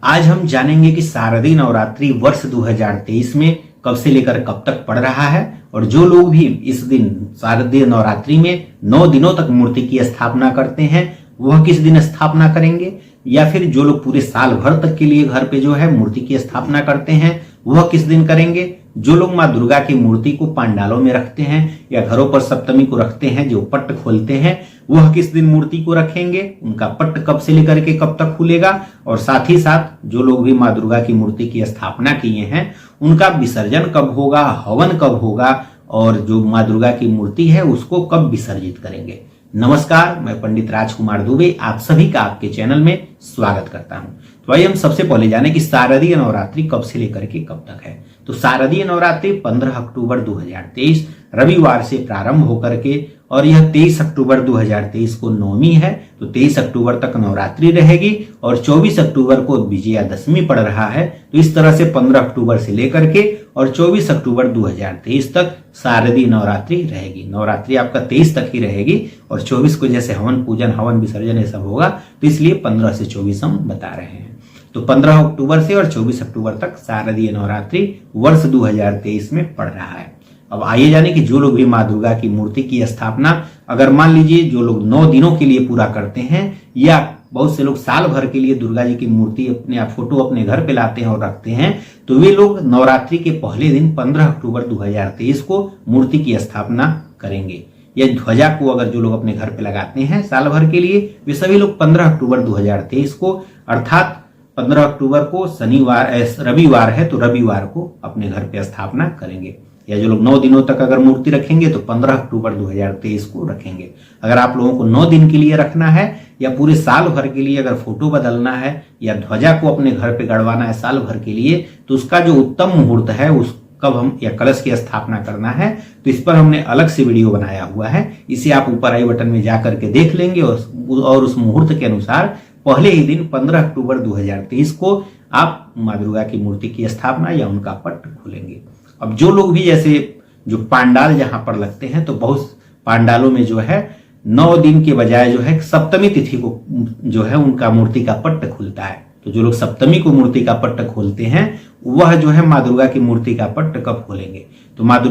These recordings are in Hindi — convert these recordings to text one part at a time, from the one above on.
आज हम जानेंगे कि शारदीय नवरात्रि वर्ष 2023 में कब से लेकर कब तक पड़ रहा है और जो लोग भी इस दिन शारदीय नवरात्रि में 9 दिनों तक मूर्ति की स्थापना करते हैं वह किस दिन स्थापना करेंगे, या फिर जो लोग पूरे साल भर तक के लिए घर पे जो है मूर्ति की स्थापना करते हैं वह किस दिन करेंगे। जो लोग माँ दुर्गा की मूर्ति को पंडालों में रखते हैं या घरों पर सप्तमी को रखते हैं, जो पट्ट खोलते हैं वह किस दिन मूर्ति को रखेंगे, उनका पट्ट कब से लेकर के कब तक खुलेगा, और साथ ही साथ जो लोग भी माँ दुर्गा की मूर्ति की स्थापना किए हैं उनका विसर्जन कब होगा, हवन कब होगा, और जो माँ दुर्गा की मूर्ति है उसको कब विसर्जित करेंगे। नमस्कार, मैं पंडित राजकुमार दुबे आप सभी का आपके चैनल में स्वागत करता हूं। तो आइए हम सबसे पहले जाने कि शारदीय नवरात्रि कब से लेकर के कब तक है। तो शारदीय नवरात्रि 15 अक्टूबर 2023 रविवार से प्रारंभ होकर के और यह 23 अक्टूबर 2023 को नवमी है, तो 23 अक्टूबर तक नवरात्रि रहेगी और 24 अक्टूबर को विजयादशमी पड़ रहा है। तो इस तरह से 15 अक्टूबर से लेकर के और 24 अक्टूबर 2023 तक शारदीय नवरात्रि रहेगी। नवरात्रि आपका 23 तक ही रहेगी और 24 को जैसे हवन पूजन हवन विसर्जन ये सब होगा, तो इसलिए 15 से 24 हम बता रहे हैं। तो 15 अक्टूबर से और 24 अक्टूबर तक शारदीय नवरात्रि वर्ष 2023 में पड़ रहा है। अब आइए जाने कि जो लोग भी माँ दुर्गा की मूर्ति की स्थापना अगर मान लीजिए जो लोग 9 दिनों के लिए पूरा करते हैं, या बहुत से लोग साल भर के लिए दुर्गा जी की मूर्ति अपने फोटो अपने घर पे लाते हैं और रखते हैं, तो वे लोग नवरात्रि के पहले दिन 15 अक्टूबर 2023 को मूर्ति की स्थापना करेंगे। या ध्वजा को अगर जो लोग अपने घर पे लगाते हैं साल भर के लिए, वे सभी लोग 15 अक्टूबर 2023 को अर्थात 15 अक्टूबर को शनिवार रविवार है तो रविवार को अपने घर पे स्थापना करेंगे। या जो लोग 9 दिनों तक अगर मूर्ति रखेंगे तो 15 अक्टूबर 2023 को रखेंगे। अगर आप लोगों को 9 दिन के लिए रखना है या पूरे साल भर के लिए अगर फोटो बदलना है या ध्वजा को अपने घर पे गड़वाना है साल भर के लिए, तो उसका जो उत्तम मुहूर्त है उस कब हम या कलश की स्थापना करना है, तो इस पर हमने अलग से वीडियो बनाया हुआ है। इसे आप ऊपर आई बटन में जा करके देख लेंगे और उस मुहूर्त के अनुसार पहले ही दिन 15 अक्टूबर 2023 को आप माँ दुर्गा की मूर्ति की स्थापना या उनका पट्ट खोलेंगे। अब जो लोग भी जैसे जो पांडाल जहां पर लगते हैं, तो बहुत पांडालों में जो है 9 दिन के बजाय जो है सप्तमी तिथि को जो है उनका मूर्ति का पट्ट खुलता है। तो जो लोग सप्तमी को मूर्ति का पट्ट खोलते हैं वह जो है माँ दुर्गा की मूर्ति का पट्ट कब खोलेंगे। तो माँ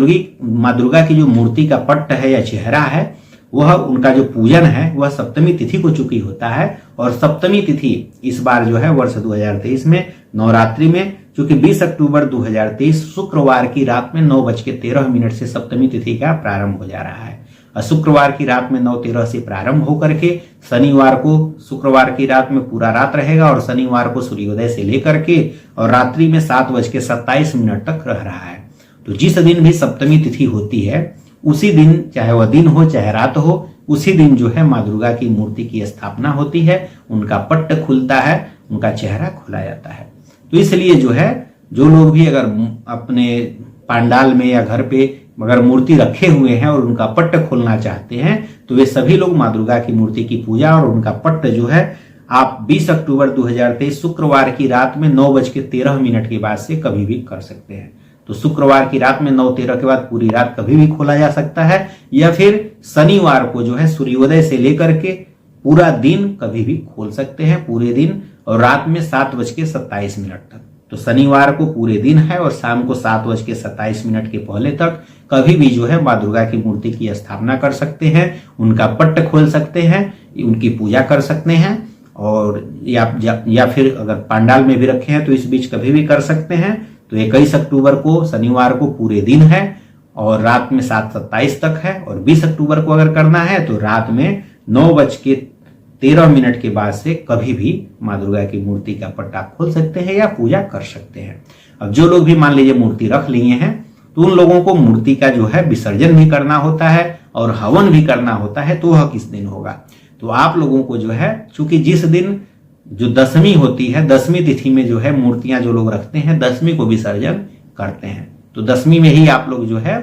दुर्गा की जो मूर्ति का पट्ट है या चेहरा है वह उनका जो पूजन है वह सप्तमी तिथि को चूंकि होता है, और सप्तमी तिथि इस बार जो है वर्ष 2023 में नवरात्रि में चूंकि 20 अक्टूबर 2023 शुक्रवार की रात में 9:13 से सप्तमी तिथि का प्रारंभ हो जा रहा है। और शुक्रवार की रात में 9:13 से प्रारंभ होकर के शनिवार को शुक्रवार की रात में पूरा रात रहेगा और शनिवार को सूर्योदय से लेकर के और रात्रि में 7:27 तक रह रहा है। तो जिस दिन भी सप्तमी तिथि होती है उसी दिन, चाहे वह दिन हो चाहे रात हो, उसी दिन जो है माँ दुर्गा की मूर्ति की स्थापना होती है, उनका पट्ट खुलता है, उनका चेहरा खोला जाता है। तो इसलिए जो है जो लोग भी अगर अपने पांडाल में या घर पे अगर मूर्ति रखे हुए हैं और उनका पट्ट खोलना चाहते हैं, तो वे सभी लोग माँ दुर्गा की मूर्ति की पूजा और उनका पट्ट जो है आप 20 अक्टूबर 2023 शुक्रवार की रात में 9:13 के बाद से कभी भी कर सकते हैं। तो शुक्रवार की रात में 9:13 के बाद पूरी रात कभी भी खोला जा सकता है, या फिर शनिवार को जो है सूर्योदय से लेकर के पूरा दिन कभी भी खोल सकते हैं, पूरे दिन और रात में 7:27 तक। तो शनिवार को पूरे दिन है और शाम को 7:27 के पहले तक कभी भी जो है माँ दुर्गा की मूर्ति की स्थापना कर सकते हैं, उनका पट्ट खोल सकते हैं, उनकी पूजा कर सकते हैं, और या फिर अगर पांडाल में भी रखे हैं तो इस बीच कभी भी कर सकते हैं। तो 21 अक्टूबर को शनिवार को पूरे दिन है और रात में 7:27 तक है, और 20 अक्टूबर को अगर करना है तो रात में 9:13 के बाद से कभी भी माँ दुर्गा की मूर्ति का पट्टा खोल सकते हैं या पूजा कर सकते हैं। अब जो लोग भी मान लीजिए मूर्ति रख लिए हैं तो उन लोगों को मूर्ति का जो है विसर्जन भी करना होता है और हवन भी करना होता है, तो वह किस दिन होगा। तो आप लोगों को जो है चूंकि जिस दिन जो दशमी होती है, दशमी तिथि में जो है मूर्तियां जो लोग रखते हैं दशमी को विसर्जन करते हैं, तो दशमी में ही आप लोग जो है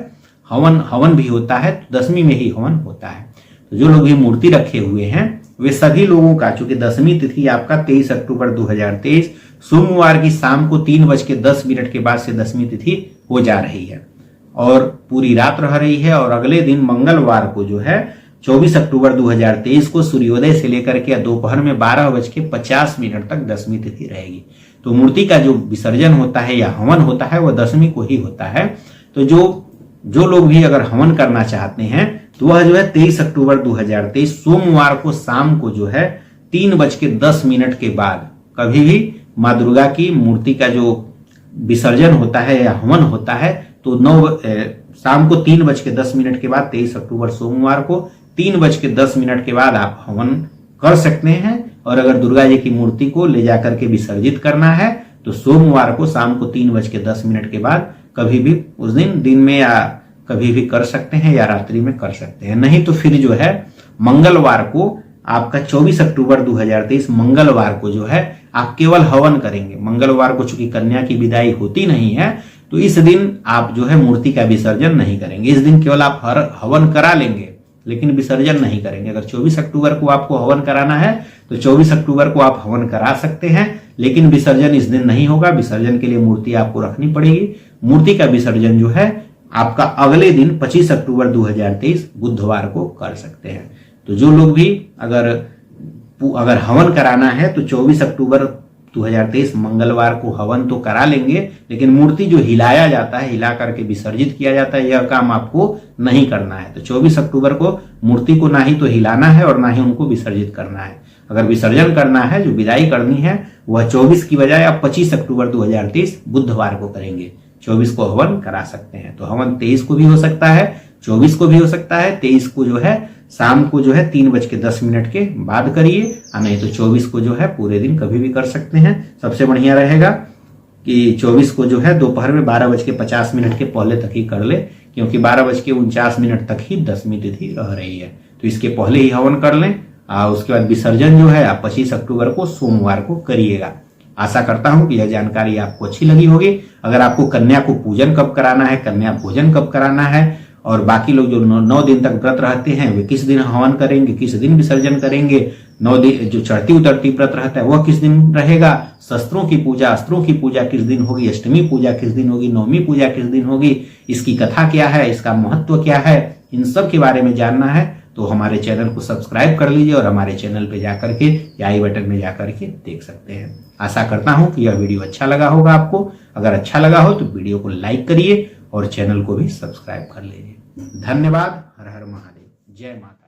हवन भी होता है, तो दशमी में ही हवन होता है। तो जो लोग भी मूर्ति रखे हुए हैं वे सभी लोगों का, चूंकि दशमी तिथि आपका 23 अक्टूबर 2023 सोमवार की शाम को 3:10 के बाद से दशमी तिथि हो जा रही है और पूरी रात रह रही है, और अगले दिन मंगलवार को जो है 24 अक्टूबर 2023 को सूर्योदय से लेकर के दोपहर में 12:50 तक 10वीं तिथि रहेगी। तो मूर्ति का जो विसर्जन होता है या हवन होता है वह 10वीं को ही होता है। तो जो लोग भी अगर हवन करना चाहते हैं तो वह जो है 23 अक्टूबर 2023 सोमवार को शाम को जो है 3:10 के बाद कभी भी माँ दुर्गा की मूर्ति का जो विसर्जन होता है या हवन होता है तो शाम को 3:10 के बाद 23 अक्टूबर सोमवार को 3:10 के बाद आप हवन कर सकते हैं। और अगर दुर्गा जी की मूर्ति को ले जाकर के विसर्जित करना है तो सोमवार को शाम को 3:10 के बाद कभी भी उस दिन में या कभी भी कर सकते हैं या रात्रि में कर सकते हैं। नहीं तो फिर जो है मंगलवार को आपका 24 अक्टूबर 2023 मंगलवार को जो है आप केवल हवन करेंगे। मंगलवार को चूंकि कन्या की विदाई होती नहीं है तो इस दिन आप जो है मूर्ति का विसर्जन नहीं करेंगे। इस दिन केवल आप हवन करा लेंगे लेकिन विसर्जन नहीं करेंगे। अगर 24 अक्टूबर को आपको हवन कराना है तो 24 अक्टूबर को आप हवन करा सकते हैं लेकिन विसर्जन इस दिन नहीं होगा। विसर्जन के लिए मूर्ति आपको रखनी पड़ेगी। मूर्ति का विसर्जन जो है आपका अगले दिन 25 अक्टूबर 2023 बुधवार को कर सकते हैं। तो जो लोग भी अगर हवन कराना है तो 24 अक्टूबर 2023 मंगलवार को हवन तो करा लेंगे लेकिन मूर्ति जो हिलाया जाता है, हिला करके विसर्जित किया जाता है, यह काम आपको नहीं करना है। तो 24 अक्टूबर को मूर्ति को ना ही तो हिलाना है और ना ही उनको विसर्जित करना है। अगर विसर्जन करना है, जो विदाई करनी है, वह 24 की बजाय आप 25 अक्टूबर 2023 बुधवार को करेंगे। 24 को हवन करा सकते हैं। तो हवन 23 को भी हो सकता है, 24 को भी हो सकता है। 23 को जो है शाम को जो है 3:10 के बाद करिए, नहीं तो 24 को जो है पूरे दिन कभी भी कर सकते हैं। सबसे बढ़िया रहेगा कि 24 को जो है दोपहर में 12:50 के पहले तक ही कर ले, क्योंकि 12:49 तक ही 10वीं तिथि रह रही है। तो इसके पहले ही हवन कर लें और उसके बाद विसर्जन जो है आप 25 अक्टूबर को सोमवार को करिएगा। आशा करता हूं कि यह जानकारी आपको अच्छी लगी होगी। अगर आपको कन्या को पूजन कब कराना है, कन्या भोजन कब कराना है और बाकी लोग जो 9 दिन तक व्रत रहते हैं वे किस दिन हवन करेंगे, किस दिन विसर्जन करेंगे, 9 दिन जो चढ़ती उतरती व्रत रहता है वह किस दिन रहेगा, शस्त्रों की पूजा, अस्त्रों की पूजा किस दिन होगी, अष्टमी पूजा किस दिन होगी, नवमी पूजा किस दिन होगी, इसकी कथा क्या है, इसका महत्व क्या है, इन सब के बारे में जानना है तो हमारे चैनल को सब्सक्राइब कर लीजिए और हमारे चैनल पे जाकर के या आई बटन में जाकर के देख सकते हैं। आशा करता हूं कि यह वीडियो अच्छा लगा होगा आपको। अगर अच्छा लगा हो तो वीडियो को लाइक करिए और चैनल को भी सब्सक्राइब कर लीजिए। धन्यवाद। हर हर महादेव। जय माता।